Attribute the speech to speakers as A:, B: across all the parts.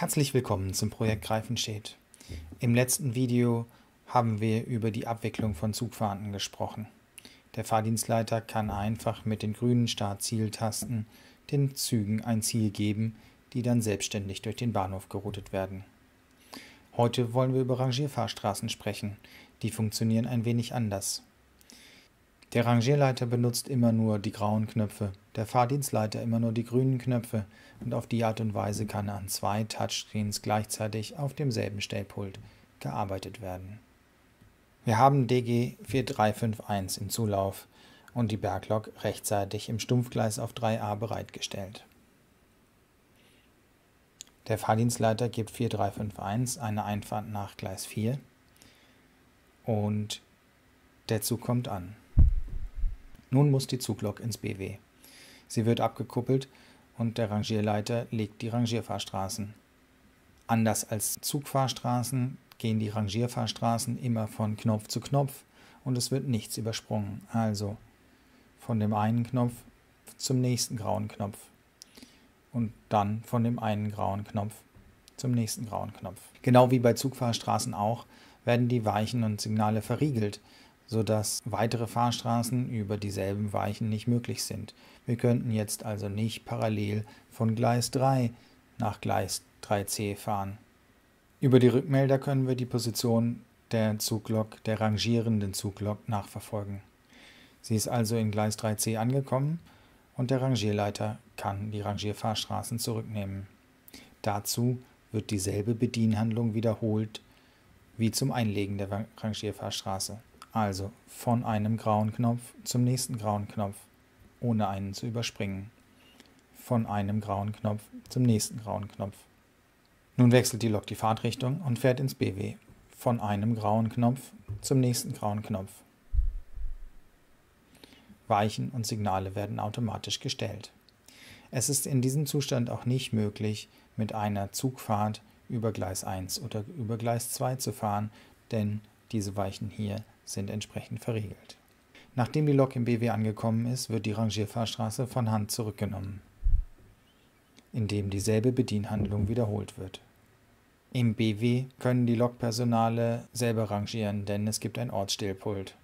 A: Herzlich willkommen zum Projekt Greifenstedt. Im letzten Video haben wir über die Abwicklung von Zugfahrten gesprochen. Der Fahrdienstleiter kann einfach mit den grünen Start-Ziel-Tasten den Zügen ein Ziel geben, die dann selbstständig durch den Bahnhof geroutet werden. Heute wollen wir über Rangierfahrstraßen sprechen. Die funktionieren ein wenig anders. Der Rangierleiter benutzt immer nur die grauen Knöpfe, der Fahrdienstleiter immer nur die grünen Knöpfe und auf die Art und Weise kann an zwei Touchscreens gleichzeitig auf demselben Stellpult gearbeitet werden. Wir haben DG 4351 im Zulauf und die Berglok rechtzeitig im Stumpfgleis auf 3a bereitgestellt. Der Fahrdienstleiter gibt 4351 eine Einfahrt nach Gleis 4 und der Zug kommt an. Nun muss die Zuglok ins BW. Sie wird abgekuppelt und der Rangierleiter legt die Rangierfahrstraßen. Anders als Zugfahrstraßen gehen die Rangierfahrstraßen immer von Knopf zu Knopf und es wird nichts übersprungen. Also von dem einen Knopf zum nächsten grauen Knopf und dann von dem einen grauen Knopf zum nächsten grauen Knopf. Genau wie bei Zugfahrstraßen auch werden die Weichen und Signale verriegelt, sodass weitere Fahrstraßen über dieselben Weichen nicht möglich sind. Wir könnten jetzt also nicht parallel von Gleis 3 nach Gleis 3c fahren. Über die Rückmelder können wir die Position der Zuglok, der rangierenden Zuglok, nachverfolgen. Sie ist also in Gleis 3c angekommen und der Rangierleiter kann die Rangierfahrstraßen zurücknehmen. Dazu wird dieselbe Bedienhandlung wiederholt wie zum Einlegen der Rangierfahrstraße. Also von einem grauen Knopf zum nächsten grauen Knopf, ohne einen zu überspringen. Von einem grauen Knopf zum nächsten grauen Knopf. Nun wechselt die Lok die Fahrtrichtung und fährt ins BW. Von einem grauen Knopf zum nächsten grauen Knopf. Weichen und Signale werden automatisch gestellt. Es ist in diesem Zustand auch nicht möglich, mit einer Zugfahrt über Gleis 1 oder über Gleis 2 zu fahren, denn diese Weichen hier sind entsprechend verriegelt. Nachdem die Lok im BW angekommen ist, wird die Rangierfahrstraße von Hand zurückgenommen, indem dieselbe Bedienhandlung wiederholt wird. Im BW können die Lokpersonale selber rangieren, denn es gibt ein Ortsstellpult.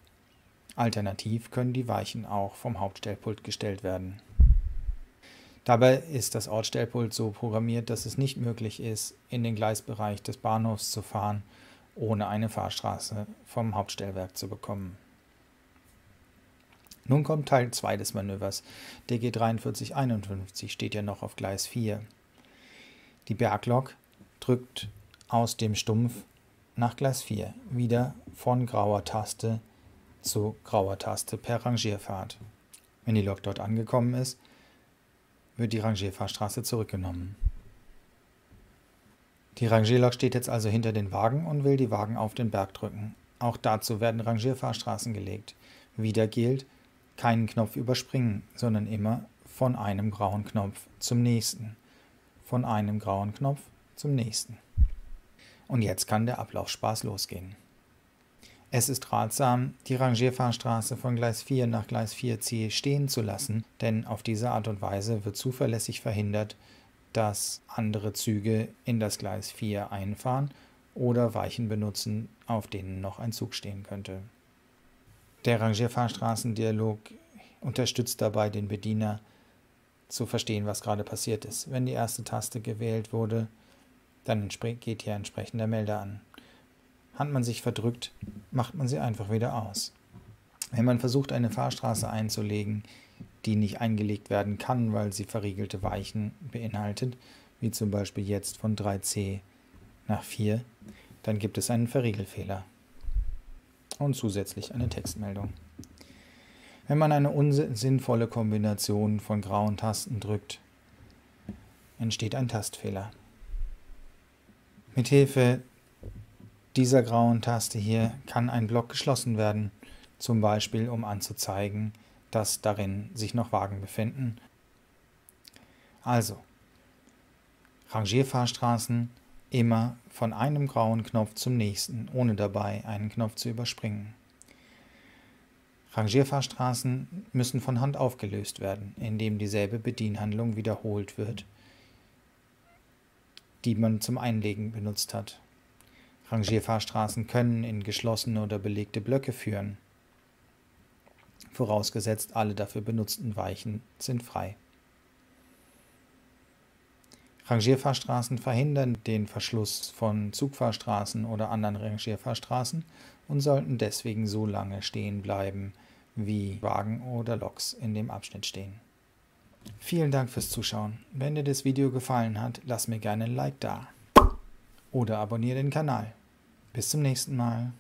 A: Alternativ können die Weichen auch vom Hauptstellpult gestellt werden. Dabei ist das Ortsstellpult so programmiert, dass es nicht möglich ist, in den Gleisbereich des Bahnhofs zu fahren, ohne eine Fahrstraße vom Hauptstellwerk zu bekommen. Nun kommt Teil 2 des Manövers. DG 4351 steht ja noch auf Gleis 4. Die Berglok drückt aus dem Stumpf nach Gleis 4, wieder von grauer Taste zu grauer Taste per Rangierfahrt. Wenn die Lok dort angekommen ist, wird die Rangierfahrstraße zurückgenommen. Die Rangierlok steht jetzt also hinter den Wagen und will die Wagen auf den Berg drücken. Auch dazu werden Rangierfahrstraßen gelegt. Wieder gilt, keinen Knopf überspringen, sondern immer von einem grauen Knopf zum nächsten. Von einem grauen Knopf zum nächsten. Und jetzt kann der Ablaufspaß losgehen. Es ist ratsam, die Rangierfahrstraße von Gleis 4 nach Gleis 4c stehen zu lassen, denn auf diese Art und Weise wird zuverlässig verhindert, dass andere Züge in das Gleis 4 einfahren oder Weichen benutzen, auf denen noch ein Zug stehen könnte. Der Rangierfahrstraßendialog unterstützt dabei den Bediener zu verstehen, was gerade passiert ist. Wenn die erste Taste gewählt wurde, dann geht hier entsprechend der Melder an. Hat man sich verdrückt, macht man sie einfach wieder aus. Wenn man versucht, eine Fahrstraße einzulegen, die nicht eingelegt werden kann, weil sie verriegelte Weichen beinhaltet, wie zum Beispiel jetzt von 3c nach 4, dann gibt es einen Verriegelfehler und zusätzlich eine Textmeldung. Wenn man eine unsinnvolle Kombination von grauen Tasten drückt, entsteht ein Tastfehler. Mithilfe dieser grauen Taste hier kann ein Block geschlossen werden, zum Beispiel um anzuzeigen, dass darin sich noch Wagen befinden. Also, Rangierfahrstraßen immer von einem grauen Knopf zum nächsten, ohne dabei einen Knopf zu überspringen. Rangierfahrstraßen müssen von Hand aufgelöst werden, indem dieselbe Bedienhandlung wiederholt wird die man zum Einlegen benutzt hat. Rangierfahrstraßen können in geschlossene oder belegte Blöcke führen, vorausgesetzt alle dafür benutzten Weichen sind frei. Rangierfahrstraßen verhindern den Verschluss von Zugfahrstraßen oder anderen Rangierfahrstraßen und sollten deswegen so lange stehen bleiben, wie Wagen oder Loks in dem Abschnitt stehen. Vielen Dank fürs Zuschauen. Wenn dir das Video gefallen hat, lass mir gerne ein Like da oder abonniere den Kanal. Bis zum nächsten Mal.